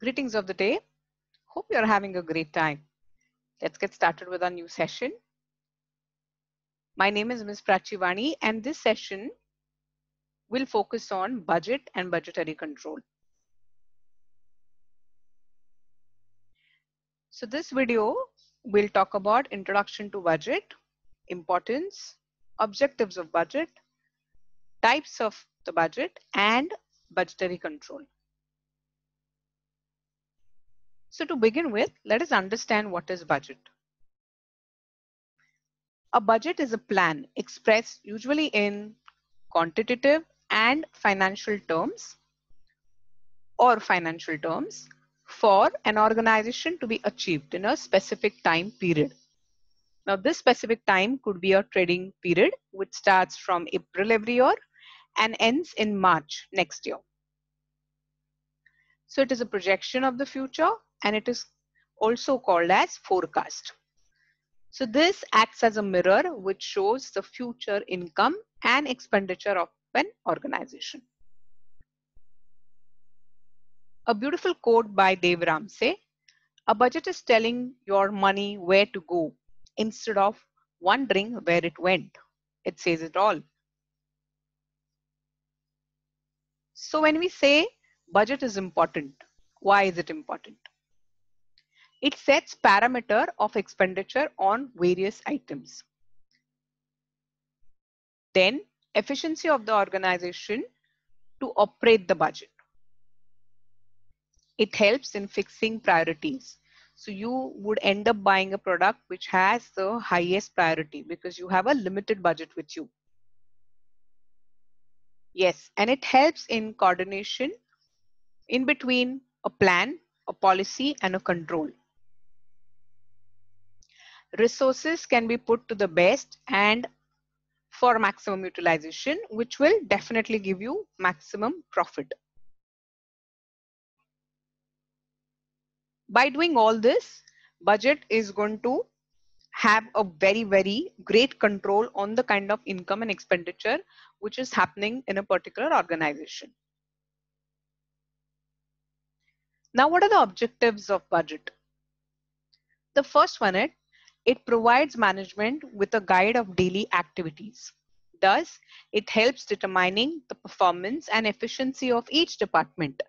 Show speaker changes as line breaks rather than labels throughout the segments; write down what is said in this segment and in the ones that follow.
Greetings of the day. Hope you're having a great time. Let's get started with our new session. My name is Ms. Prachivani, and this session will focus on budget and budgetary control. So this video will talk about introduction to budget, importance, objectives of budget, types of the budget, and budgetary control. So to begin with, let us understand what is budget. A budget is a plan expressed usually in quantitative and financial terms for an organization to be achieved in a specific time period. Now, this specific time could be a trading period which starts from April every year and ends in March next year. So it is a projection of the future and it is also called as forecast. So this acts as a mirror which shows the future income and expenditure of an organization. A beautiful quote by Dave Ramsey: a budget is telling your money where to go instead of wondering where it went. It says it all. So when we say budget is important, why is it important? It sets parameter of expenditure on various items. Then efficiency of the organization to operate the budget. It helps in fixing priorities. So you would end up buying a product which has the highest priority because you have a limited budget with you. Yes, and it helps in coordination in between a plan, a policy, and a control. Resources can be put to the best and for maximum utilization, which will definitely give you maximum profit. By doing all this, budget is going to have a very great control on the kind of income and expenditure which is happening in a particular organization. Now, what are the objectives of budget? The first one is it provides management with a guide of daily activities. Thus, it helps determining the performance and efficiency of each department,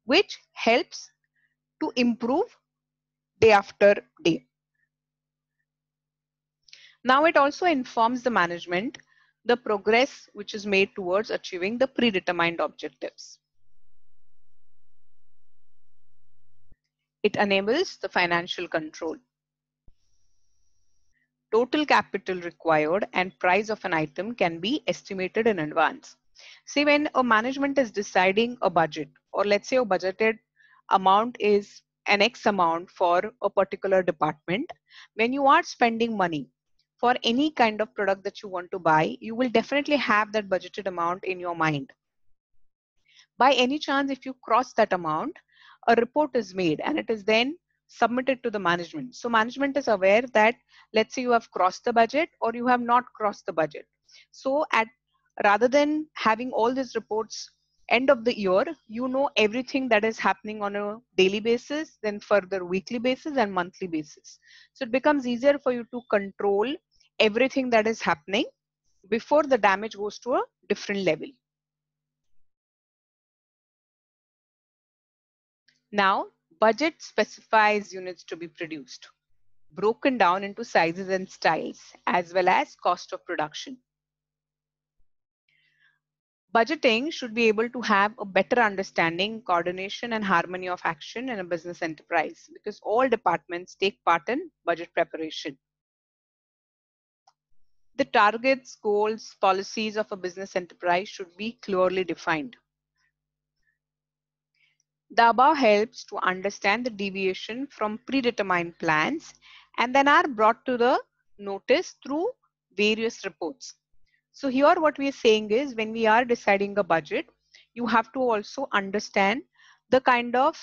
which helps to improve day after day. Now it also informs the management the progress which is made towards achieving the predetermined objectives. It enables the financial control. Total capital required and price of an item can be estimated in advance. See, when a management is deciding a budget, or let's say a budgeted amount is an X amount for a particular department, when you are spending money for any kind of product that you want to buy, you will definitely have that budgeted amount in your mind. By any chance, if you cross that amount, a report is made and it is then submitted to the management. So management is aware that let's say you have crossed the budget or you have not crossed the budget. So rather than having all these reports end of the year, you know everything that is happening on a daily basis, then further weekly basis and monthly basis. So it becomes easier for you to control everything that is happening before the damage goes to a different level. Now, budget specifies units to be produced, broken down into sizes and styles, as well as cost of production. Budgeting should be able to have a better understanding, coordination, and harmony of action in a business enterprise because all departments take part in budget preparation. The targets, goals, policies of a business enterprise should be clearly defined. The above helps to understand the deviation from predetermined plans and then are brought to the notice through various reports. So here what we are saying is when we are deciding a budget, you have to also understand the kind of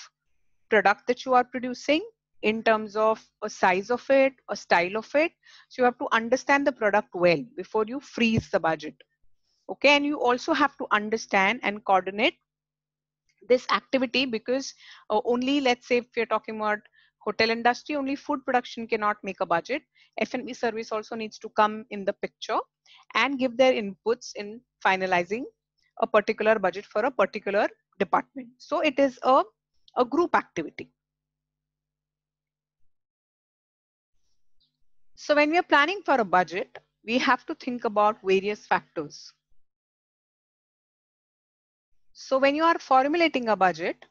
product that you are producing in terms of a size of it, a style of it. So you have to understand the product well before you freeze the budget. Okay, and you also have to understand and coordinate this activity, because only, let's say if you're talking about hotel industry, only food production cannot make a budget. F&B service also needs to come in the picture and give their inputs in finalizing a particular budget for a particular department. So it is a group activity. So when we are planning for a budget, we have to think about various factors. So when you are formulating a budget,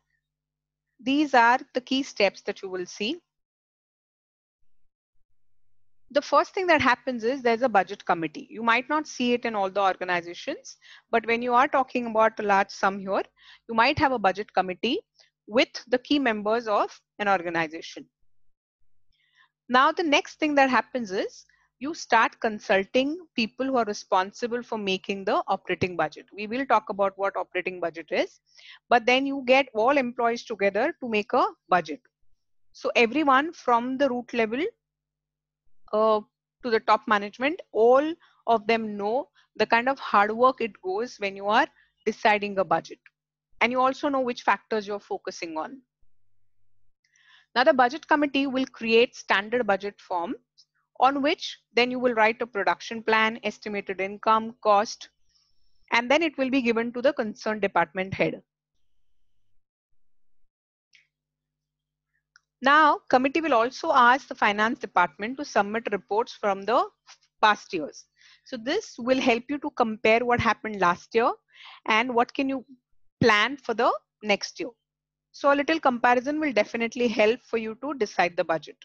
these are the key steps that you will see. The first thing that happens is there's a budget committee. You might not see it in all the organizations, but when you are talking about a large sum here, you might have a budget committee with the key members of an organization. Now, the next thing that happens is you start consulting people who are responsible for making the operating budget. We will talk about what operating budget is, but then you get all employees together to make a budget. So everyone from the root level to the top management, all of them know the kind of hard work it goes when you are deciding a budget. And you also know which factors you're focusing on. Now the budget committee will create standard budget form on which then you will write a production plan, estimated income, cost, and then it will be given to the concerned department head. Now, committee will also ask the finance department to submit reports from the past years. So this will help you to compare what happened last year and what can you plan for the next year. So a little comparison will definitely help for you to decide the budget.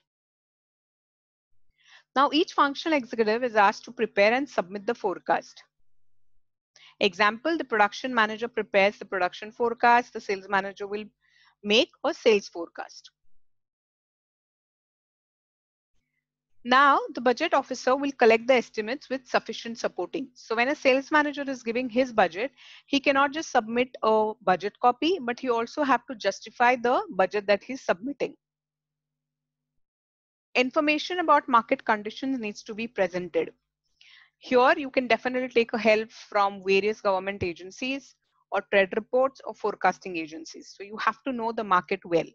Now each functional executive is asked to prepare and submit the forecast. Example, the production manager prepares the production forecast, the sales manager will make a sales forecast. Now, the budget officer will collect the estimates with sufficient supporting. So when a sales manager is giving his budget, he cannot just submit a budget copy, but he also have to justify the budget that he's submitting. Information about market conditions needs to be presented. Here, you can definitely take a help from various government agencies or trade reports or forecasting agencies. So you have to know the market well.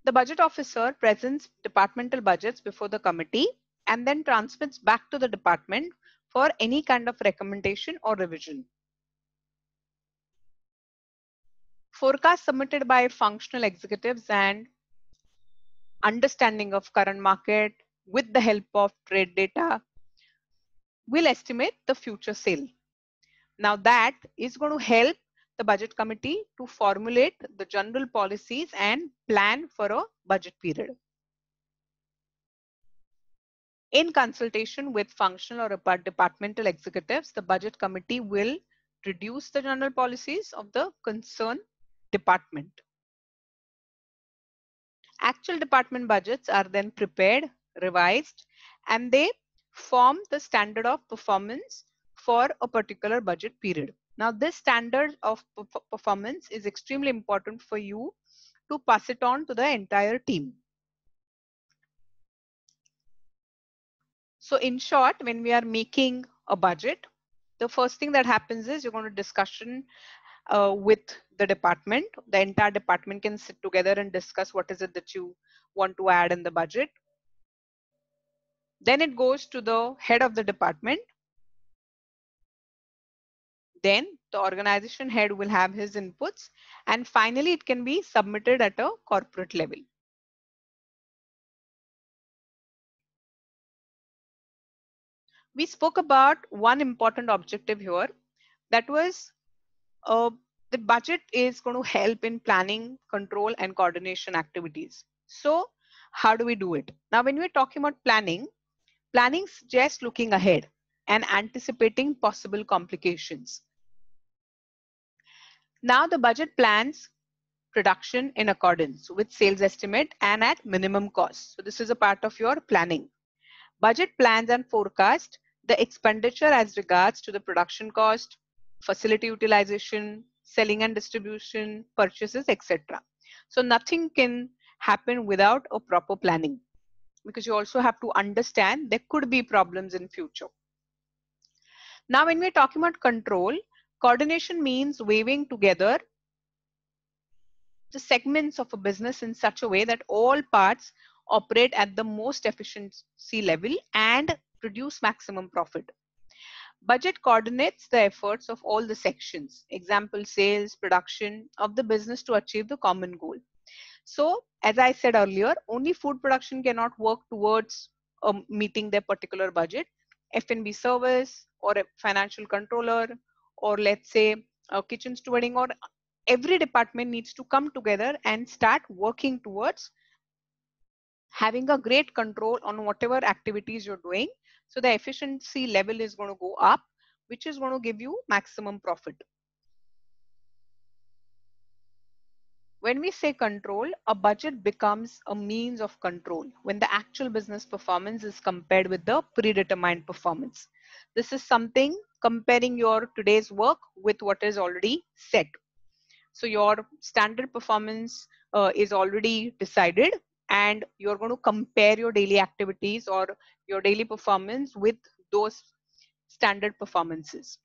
The budget officer presents departmental budgets before the committee and then transmits back to the department for any kind of recommendation or revision. Forecasts submitted by functional executives and understanding of current market with the help of trade data will estimate the future sale. Now that is going to help the budget committee to formulate the general policies and plan for a budget period. In consultation with functional or departmental executives, the budget committee will reduce the general policies of the concerned department. Actual department budgets are then prepared, revised, and they form the standard of performance for a particular budget period. Now, this standard of performance is extremely important for you to pass it on to the entire team. So in short, when we are making a budget, the first thing that happens is you're going to discussion with the department. The entire department can sit together and discuss what is it that you want to add in the budget. Then it goes to the head of the department. Then the organization head will have his inputs, and finally it can be submitted at a corporate level. We spoke about one important objective here, that was the budget is going to help in planning, control, and coordination activities. So how do we do it? Now, when we're talking about planning, planning suggests looking ahead and anticipating possible complications. Now the budget plans production in accordance with sales estimate and at minimum cost. So this is a part of your planning. Budget plans and forecast the expenditure as regards to the production cost, facility utilization, selling and distribution, purchases, etc. So nothing can happen without a proper planning, because you also have to understand there could be problems in future. Now, when we're talking about control, Coordination means weaving together the segments of a business in such a way that all parts operate at the most efficiency level and produce maximum profit. Budget coordinates the efforts of all the sections, example sales, production of the business to achieve the common goal. So, as I said earlier, only food production cannot work towards meeting their particular budget. F&B service or a financial controller or let's say a kitchen stewarding or every department needs to come together and start working towards having a great control on whatever activities you're doing. So the efficiency level is going to go up, which is going to give you maximum profit. When we say control, a budget becomes a means of control when the actual business performance is compared with the predetermined performance. This is something comparing your today's work with what is already set. So your standard performance is already decided and you're going to compare your daily activities or your daily performance with those standard performances.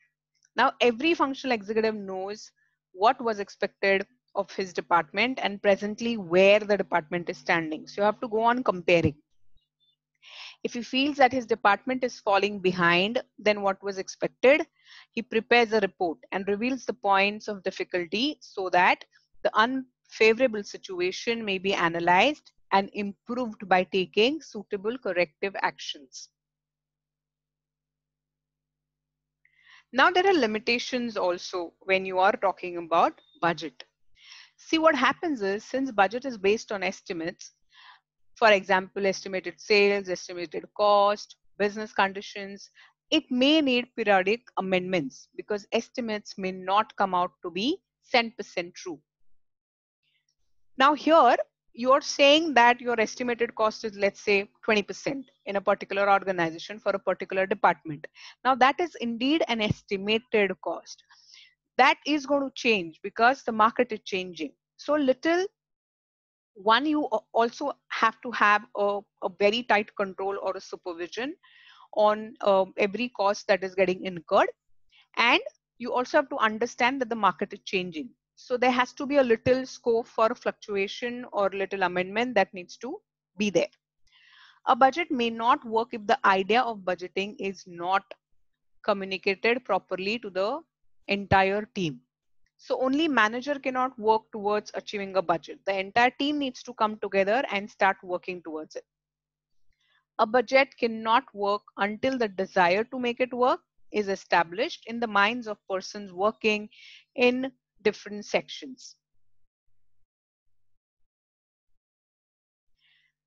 Now, every functional executive knows what was expected of his department and presently where the department is standing. So you have to go on comparing. If he feels that his department is falling behind than what was expected, he prepares a report and reveals the points of difficulty so that the unfavorable situation may be analyzed and improved by taking suitable corrective actions. Now, there are limitations also when you are talking about budget. See, what happens is since budget is based on estimates, for example, estimated sales, estimated cost, business conditions, it may need periodic amendments because estimates may not come out to be 100% true. Now here, you're saying that your estimated cost is, let's say, 20% in a particular organization for a particular department. Now that is indeed an estimated cost. That is going to change because the market is changing. So little one, you also have to have a very tight control or a supervision on every cost that is getting incurred, and you also have to understand that the market is changing, so there has to be a little scope for fluctuation or little amendment that needs to be there. A budget may not work if the idea of budgeting is not communicated properly to the entire team. So only manager cannot work towards achieving a budget. The entire team needs to come together and start working towards it. A budget cannot work until the desire to make it work is established in the minds of persons working in different sections.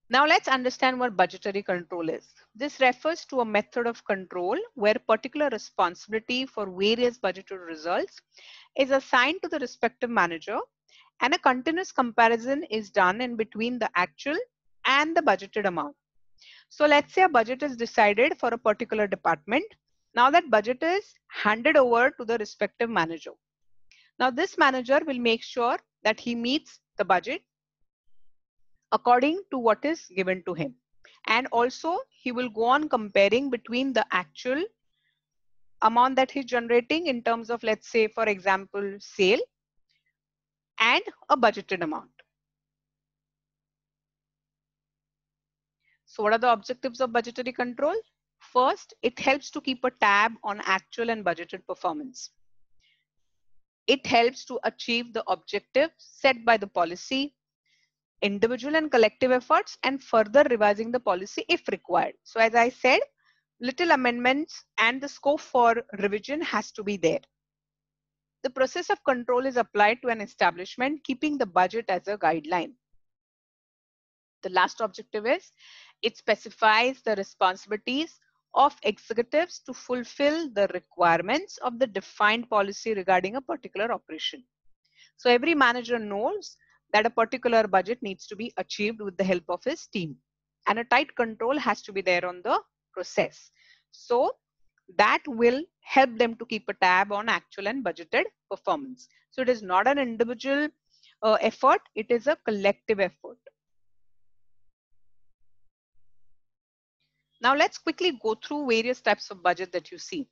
Now let's understand what budgetary control is. This refers to a method of control where particular responsibility for various budgetary results is assigned to the respective manager and a continuous comparison is done in between the actual and the budgeted amount. So let's say a budget is decided for a particular department. Now that budget is handed over to the respective manager. Now this manager will make sure that he meets the budget according to what is given to him. And also he will go on comparing between the actual amount that he's generating in terms of, let's say, for example, sale and a budgeted amount. So what are the objectives of budgetary control? First, it helps to keep a tab on actual and budgeted performance. It helps to achieve the objective set by the policy, individual and collective efforts, and further revising the policy if required. So as I said, little amendments and the scope for revision has to be there. The process of control is applied to an establishment, keeping the budget as a guideline. The last objective is it specifies the responsibilities of executives to fulfill the requirements of the defined policy regarding a particular operation. So every manager knows that a particular budget needs to be achieved with the help of his team, and a tight control has to be there on the process. So that will help them to keep a tab on actual and budgeted performance. So it is not an individual effort, it is a collective effort. Now let's quickly go through various types of budget that you see.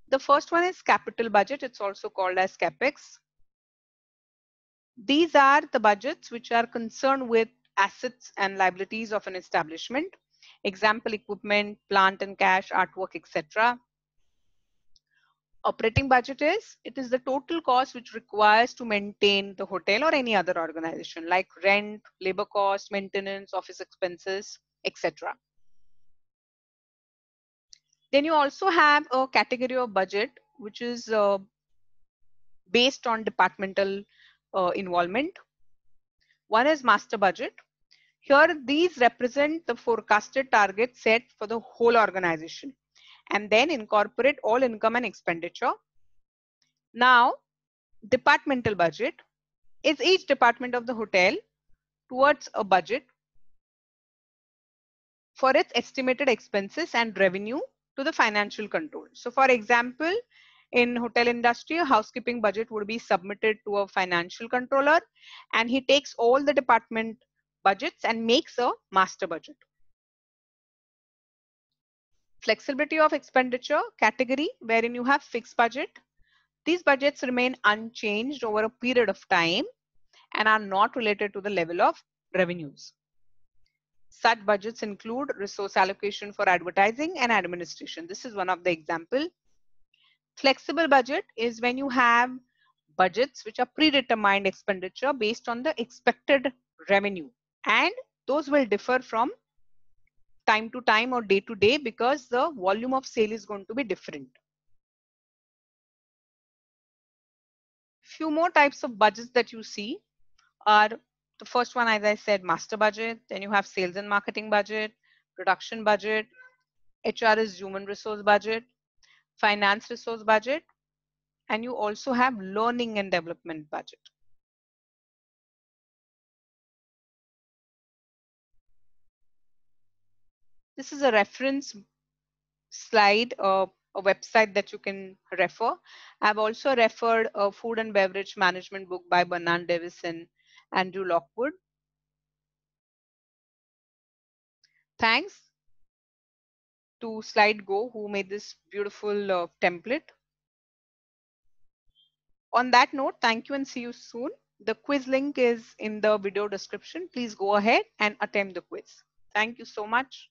The first one is capital budget. It's also called as CapEx. These are the budgets which are concerned with assets and liabilities of an establishment. Example, equipment, plant and cash, artwork, etc. Operating budget is, it is the total cost which requires to maintain the hotel or any other organization, like rent, labor cost, maintenance, office expenses, etc. Then you also have a category of budget which is based on departmental involvement. One is master budget. Here, these represent the forecasted target set for the whole organization and then incorporate all income and expenditure. Now, departmental budget is each department of the hotel towards a budget for its estimated expenses and revenue to the financial control. So for example, in hotel industry, a housekeeping budget would be submitted to a financial controller and he takes all the department budgets and makes a master budget. Flexibility of expenditure category, wherein you have fixed budget. These budgets remain unchanged over a period of time and are not related to the level of revenues. Such budgets include resource allocation for advertising and administration. This is one of the example. Flexible budget is when you have budgets which are predetermined expenditure based on the expected revenue, and those will differ from time to time or day to day because the volume of sale is going to be different. Few more types of budgets that you see are, the first one, as I said, master budget. Then you have sales and marketing budget, production budget, HR is human resource budget, finance resource budget, and you also have learning and development budget. This is a reference slide, a website that you can refer. I've also referred a food and beverage management book by Bernard Davis and Andrew Lockwood. Thanks to SlideGo who made this beautiful template. On that note, thank you and see you soon. The quiz link is in the video description. Please go ahead and attempt the quiz. Thank you so much.